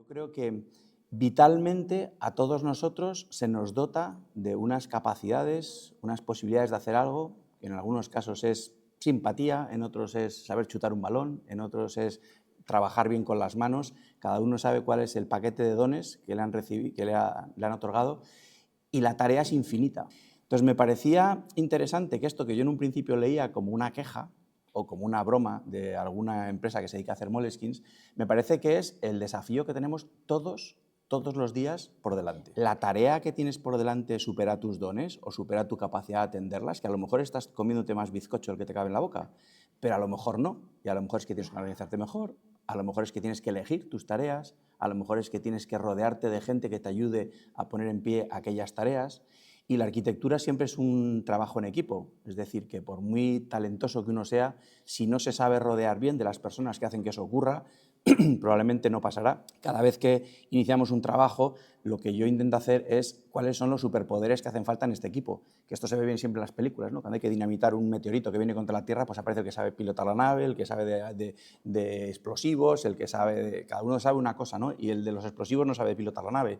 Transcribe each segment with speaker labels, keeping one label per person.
Speaker 1: creo que vitalmente a todos nosotros se nos dota de unas capacidades, unas posibilidades de hacer algo, que en algunos casos es simpatía, en otros es saber chutar un balón, en otros es trabajar bien con las manos. Cada uno sabe cuál es el paquete de dones que le han recibido, que le han otorgado, y la tarea es infinita. Entonces me parecía interesante que esto que yo en un principio leía como una queja o como una broma de alguna empresa que se dedica a hacer moleskins, me parece que es el desafío que tenemos todos los días por delante. La tarea que tienes por delante supera tus dones o supera tu capacidad de atenderlas, que a lo mejor estás comiéndote más bizcocho del que te cabe en la boca, pero a lo mejor no, y a lo mejor es que tienes que organizarte mejor, a lo mejor es que tienes que elegir tus tareas, a lo mejor es que tienes que rodearte de gente que te ayude a poner en pie aquellas tareas. Y la arquitectura siempre es un trabajo en equipo, es decir, que por muy talentoso que uno sea, si no se sabe rodear bien de las personas que hacen que eso ocurra, probablemente no pasará. Cada vez que iniciamos un trabajo, lo que yo intento hacer es cuáles son los superpoderes que hacen falta en este equipo, que esto se ve bien siempre en las películas, ¿no? Cuando hay que dinamitar un meteorito que viene contra la Tierra, pues aparece el que sabe pilotar la nave, el que sabe de explosivos, el que sabe cada uno sabe una cosa, ¿no? Y el de los explosivos no sabe pilotar la nave.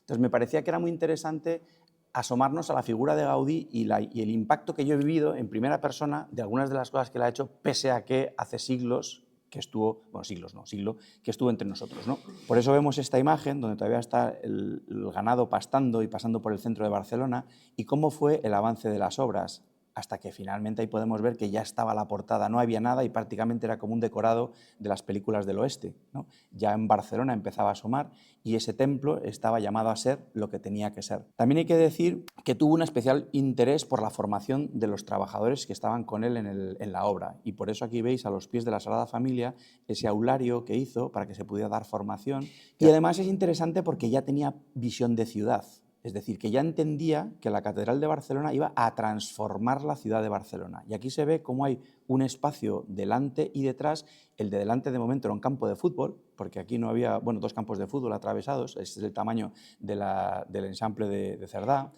Speaker 1: Entonces me parecía que era muy interesante asomarnos a la figura de Gaudí y el impacto que yo he vivido en primera persona de algunas de las cosas que él ha hecho, pese a que hace siglos que estuvo, bueno, siglos no, siglo, que estuvo entre nosotros, ¿no? Por eso vemos esta imagen donde todavía está el ganado pastando y pasando por el centro de Barcelona, y cómo fue el avance de las obras, hasta que finalmente ahí podemos ver que ya estaba la portada, no había nada y prácticamente era como un decorado de las películas del oeste, ¿no? Ya en Barcelona empezaba a asomar y ese templo estaba llamado a ser lo que tenía que ser. También hay que decir que tuvo un especial interés por la formación de los trabajadores que estaban con él en la obra, y por eso aquí veis a los pies de la Sagrada Familia ese aulario que hizo para que se pudiera dar formación. Y además es interesante porque ya tenía visión de ciudad. Es decir, que ya entendía que la Catedral de Barcelona iba a transformar la ciudad de Barcelona. Y aquí se ve cómo hay un espacio delante y detrás. El de delante de momento era un campo de fútbol, porque aquí no había, bueno, dos campos de fútbol atravesados, este es el tamaño del ensamble de Cerdá.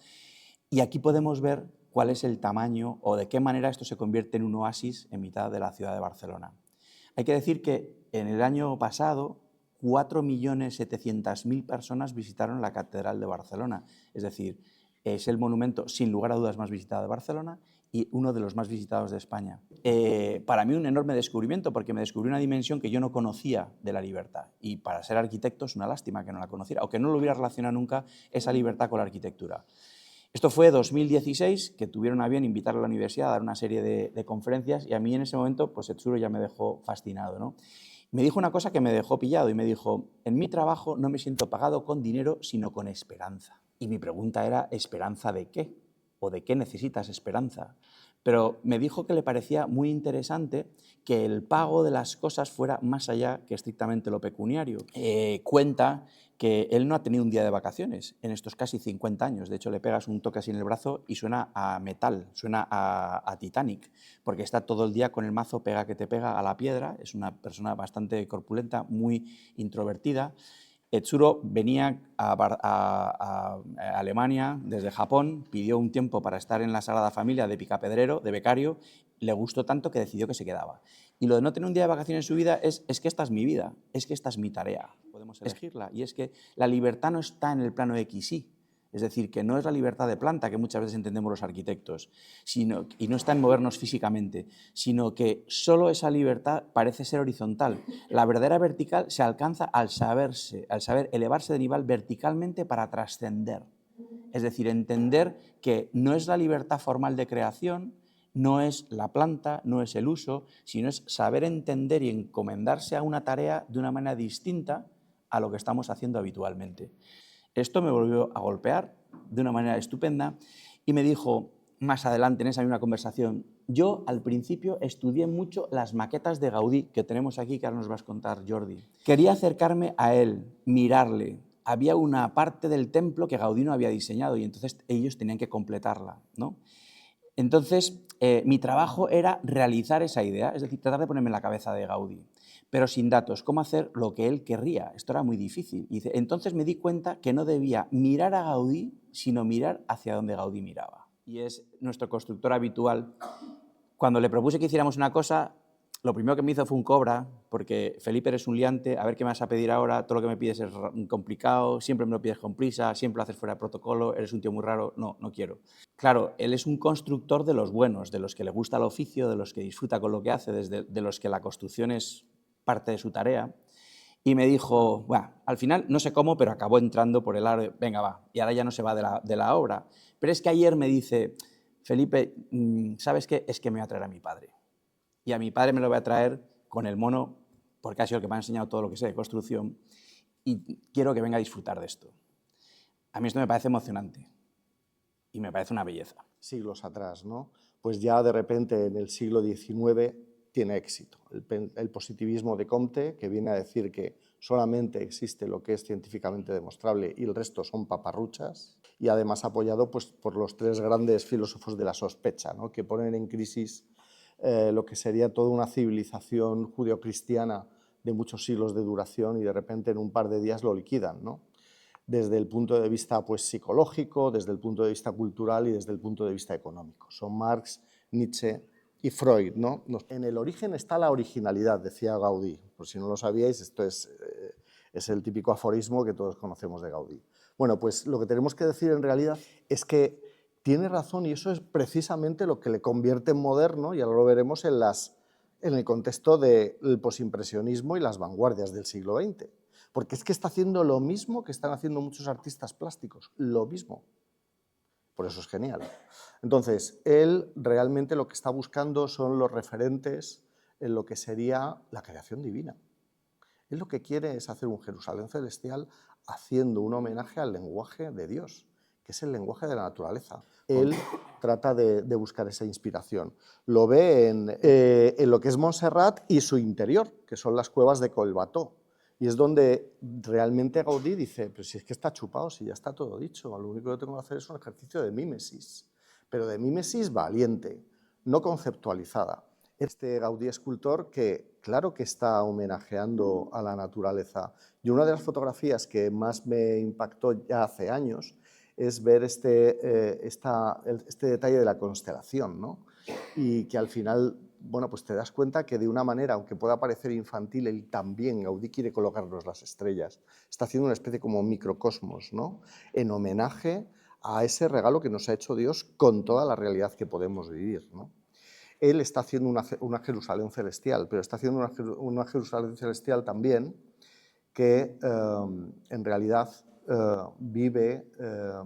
Speaker 1: Y aquí podemos ver cuál es el tamaño o de qué manera esto se convierte en un oasis en mitad de la ciudad de Barcelona. Hay que decir que en el año pasado 4.700.000 personas visitaron la Catedral de Barcelona. Es decir, es el monumento, sin lugar a dudas, más visitado de Barcelona y uno de los más visitados de España. Para mí un enorme descubrimiento, porque me descubrí una dimensión que yo no conocía de la libertad. Y para ser arquitecto es una lástima que no la conociera, o que no lo hubiera relacionado nunca esa libertad con la arquitectura. Esto fue 2016, que tuvieron a bien invitar a la universidad a dar una serie de conferencias, y a mí en ese momento, pues Etsuro ya me dejó fascinado, ¿no? Me dijo una cosa que me dejó pillado y me dijo: en mi trabajo no me siento pagado con dinero, sino con esperanza. Y mi pregunta era: ¿esperanza de qué? ¿O de qué necesitas esperanza? Pero me dijo que le parecía muy interesante que el pago de las cosas fuera más allá que estrictamente lo pecuniario. Cuenta que él no ha tenido un día de vacaciones en estos casi 50 años. De hecho, le pegas un toque así en el brazo y suena a metal, suena a Titanic, porque está todo el día con el mazo pega que te pega a la piedra. Es una persona bastante corpulenta, muy introvertida. Etsuro venía a Alemania desde Japón, pidió un tiempo para estar en la Sagrada Familia de picapedrero, de becario, le gustó tanto que decidió que se quedaba. Y lo de no tener un día de vacaciones en su vida es que esta es mi vida, es que esta es mi tarea, podemos elegirla. Y es que la libertad no está en el plano XY, es decir, que no es la libertad de planta que muchas veces entendemos los arquitectos, y no está en movernos físicamente, sino que solo esa libertad parece ser horizontal. La verdadera vertical se alcanza al saber elevarse de nivel verticalmente para trascender. Es decir, entender que no es la libertad formal de creación, no es la planta, no es el uso, sino es saber entender y encomendarse a una tarea de una manera distinta a lo que estamos haciendo habitualmente. Esto me volvió a golpear de una manera estupenda y me dijo más adelante en esa misma conversación: yo al principio estudié mucho las maquetas de Gaudí, que tenemos aquí, que ahora nos vas a contar Jordi. Quería acercarme a él, mirarle. Había una parte del templo que Gaudí no había diseñado y entonces ellos tenían que completarla, ¿no? Entonces, mi trabajo era realizar esa idea, es decir, tratar de ponerme en la cabeza de Gaudí, pero sin datos, cómo hacer lo que él querría. Esto era muy difícil. Y entonces me di cuenta que no debía mirar a Gaudí, sino mirar hacia donde Gaudí miraba. Y es nuestro constructor habitual. Cuando le propuse que hiciéramos una cosa, Lo primero que me hizo fue un cobra, porque Felipe, eres un liante, a ver qué me vas a pedir ahora, todo lo que me pides es complicado, siempre me lo pides con prisa, siempre lo haces fuera de protocolo, eres un tío muy raro, no, no quiero. Claro, él es un constructor de los buenos, de los que le gusta el oficio, de los que disfruta con lo que hace, de los que la construcción es parte de su tarea. Y me dijo, bueno, al final no sé cómo, pero acabó entrando por el aro, venga, va, y ahora ya no se va de la obra. Pero es que ayer me dice, Felipe, ¿sabes qué? Es que me voy a traer a mi padre. Y a mi padre me lo voy a traer con el mono, porque ha sido el que me ha enseñado todo lo que sé de construcción, y quiero que venga a disfrutar de esto. A mí esto me parece emocionante y me parece una belleza.
Speaker 2: Siglos atrás, ¿no? Pues ya de repente en el siglo XIX tiene éxito. El positivismo de Comte, que viene a decir que solamente existe lo que es científicamente demostrable y el resto son paparruchas, y además apoyado pues, por los tres grandes filósofos de la sospecha, ¿no? Que ponen en crisis lo que sería toda una civilización judeocristiana de muchos siglos de duración y de repente en un par de días lo liquidan, ¿no? Desde el punto de vista pues, psicológico, desde el punto de vista cultural y desde el punto de vista económico. Son Marx, Nietzsche y Freud, ¿no? En el origen está la originalidad, decía Gaudí. Por si no lo sabíais, esto es el típico aforismo que todos conocemos de Gaudí. Bueno, pues lo que tenemos que decir en realidad es que tiene razón y eso es precisamente lo que le convierte en moderno, y ahora lo veremos en el contexto del posimpresionismo y las vanguardias del siglo XX. Porque es que está haciendo lo mismo que están haciendo muchos artistas plásticos, lo mismo. Por eso es genial. Entonces, él realmente lo que está buscando son los referentes en lo que sería la creación divina. Él lo que quiere es hacer un Jerusalén celestial haciendo un homenaje al lenguaje de Dios, que es el lenguaje de la naturaleza. Él trata de buscar esa inspiración. Lo ve en lo que es Montserrat y su interior, que son las cuevas de Collbató. Y es donde realmente Gaudí dice, pero si es que está chupado, si ya está todo dicho, lo único que tengo que hacer es un ejercicio de mímesis, pero de mímesis valiente, no conceptualizada. Este Gaudí escultor que claro que está homenajeando a la naturaleza. Y una de las fotografías que más me impactó ya hace años es ver este detalle de la constelación, ¿no? Y que al final, bueno, pues te das cuenta que de una manera, aunque pueda parecer infantil, él también, Gaudí quiere colocarnos las estrellas. Está haciendo una especie como microcosmos, ¿no? En homenaje a ese regalo que nos ha hecho Dios con toda la realidad que podemos vivir, ¿no? Él está haciendo una Jerusalén celestial, pero está haciendo una Jerusalén celestial también que en realidad vive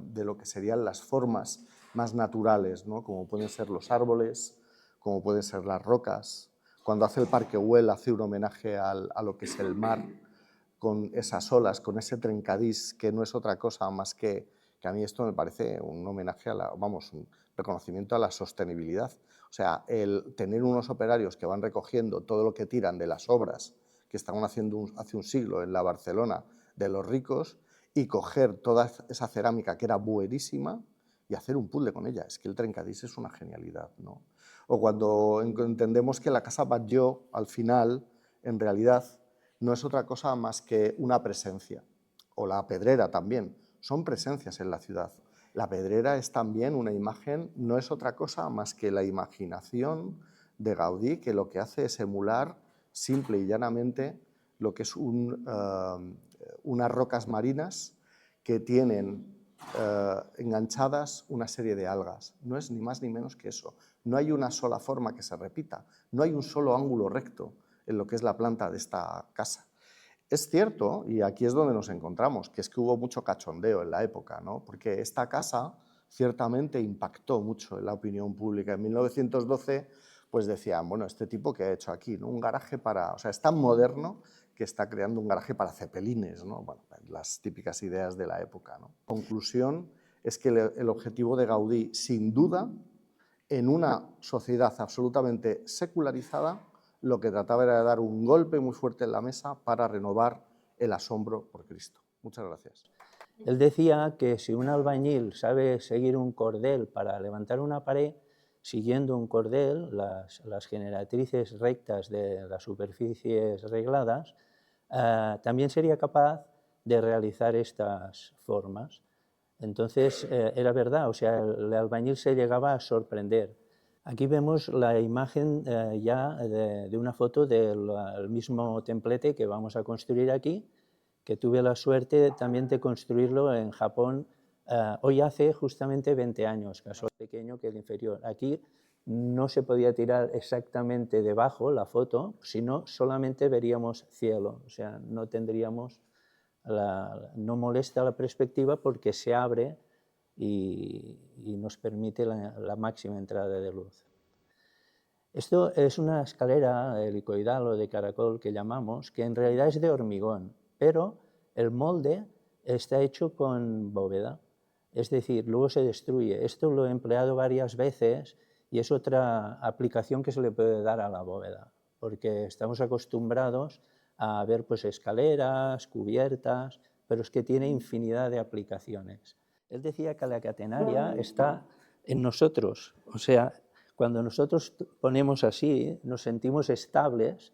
Speaker 2: de lo que serían las formas más naturales, ¿no? Como pueden ser los árboles, como pueden ser las rocas. Cuando hace el Parque Güell hace un homenaje a lo que es el mar, con esas olas, con ese trencadís, que no es otra cosa más que a mí esto me parece un homenaje un reconocimiento a la sostenibilidad. O sea, el tener unos operarios que van recogiendo todo lo que tiran de las obras que estaban haciendo hace un siglo en la Barcelona de los ricos y coger toda esa cerámica que era buenísima y hacer un puzzle con ella. Es que el trencadís es una genialidad, ¿no? O cuando entendemos que la Casa Batlló, al final, en realidad, no es otra cosa más que una presencia. O la Pedrera también, son presencias en la ciudad. La Pedrera es también una imagen, no es otra cosa más que la imaginación de Gaudí, que lo que hace es emular simple y llanamente lo que es unas rocas marinas que tienen enganchadas una serie de algas. No es ni más ni menos que eso. No hay una sola forma que se repita, no hay un solo ángulo recto en lo que es la planta de esta casa. Es cierto, y aquí es donde nos encontramos, que es que hubo mucho cachondeo en la época, ¿no? Porque esta casa ciertamente impactó mucho en la opinión pública. En 1912, pues decían, bueno, este tipo que ha hecho aquí, ¿no? Un garaje para... O sea, es tan moderno que está creando un garaje para cepelines, ¿no? Bueno, las típicas ideas de la época, ¿no? Conclusión es que el objetivo de Gaudí, sin duda, en una sociedad absolutamente secularizada, lo que trataba era de dar un golpe muy fuerte en la mesa para renovar el asombro por Cristo. Muchas gracias.
Speaker 3: Él decía que si un albañil sabe seguir un cordel para levantar una pared, siguiendo un cordel, las generatrices rectas de las superficies regladas, también sería capaz de realizar estas formas. Entonces, era verdad, o sea, el albañil se llegaba a sorprender. Aquí vemos la imagen ya de una foto del mismo templete que vamos a construir aquí, que tuve la suerte también de construirlo en Japón hoy hace justamente 20 años, que es más pequeño que el inferior. Aquí no se podía tirar exactamente debajo la foto, sino solamente veríamos cielo, o sea, no tendríamos, no molesta la perspectiva porque se abre y nos permite la máxima entrada de luz. Esto es una escalera helicoidal o de caracol que llamamos, que en realidad es de hormigón, pero el molde está hecho con bóveda, es decir, luego se destruye. Esto lo he empleado varias veces y es otra aplicación que se le puede dar a la bóveda, porque estamos acostumbrados a ver pues, escaleras, cubiertas, pero es que tiene infinidad de aplicaciones. Él decía que la catenaria está en nosotros, o sea, cuando nosotros ponemos así, nos sentimos estables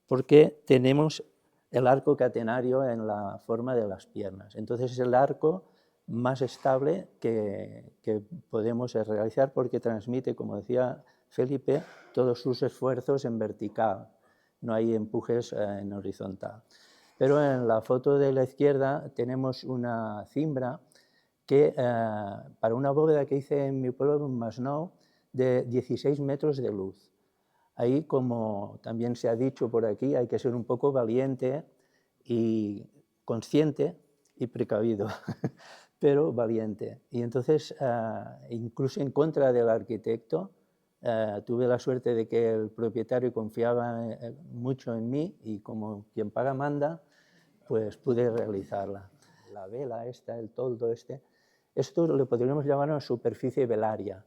Speaker 3: porque tenemos el arco catenario en la forma de las piernas. Entonces es el arco más estable que podemos realizar porque transmite, como decía Felipe, todos sus esfuerzos en vertical, no hay empujes en horizontal. Pero en la foto de la izquierda tenemos una cimbra que para una bóveda que hice en mi pueblo, en Masnou, de 16 metros de luz. Ahí, como también se ha dicho por aquí, hay que ser un poco valiente y consciente y precavido, pero valiente. Y entonces, incluso en contra del arquitecto, tuve la suerte de que el propietario confiaba mucho en mí y como quien paga manda, pues pude realizarla. La vela esta, el toldo este, esto lo podríamos llamar una superficie velaria.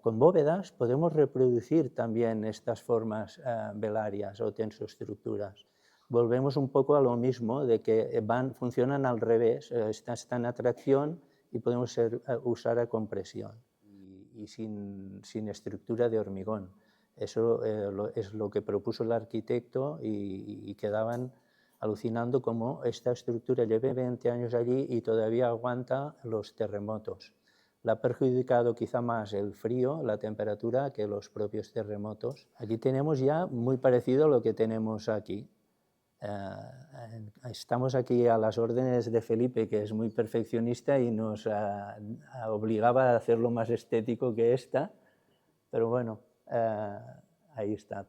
Speaker 3: Con bóvedas podemos reproducir también estas formas velarias o tensoestructuras. Volvemos un poco a lo mismo, de que funcionan al revés, está en atracción y podemos usar a compresión y sin estructura de hormigón. Eso es lo que propuso el arquitecto y quedaban alucinando cómo esta estructura lleva 20 años allí y todavía aguanta los terremotos. La ha perjudicado quizá más el frío, la temperatura, que los propios terremotos. Aquí tenemos ya muy parecido a lo que tenemos aquí. Estamos aquí a las órdenes de Felipe, que es muy perfeccionista y nos obligaba a hacerlo más estético que esta, pero bueno, ahí está.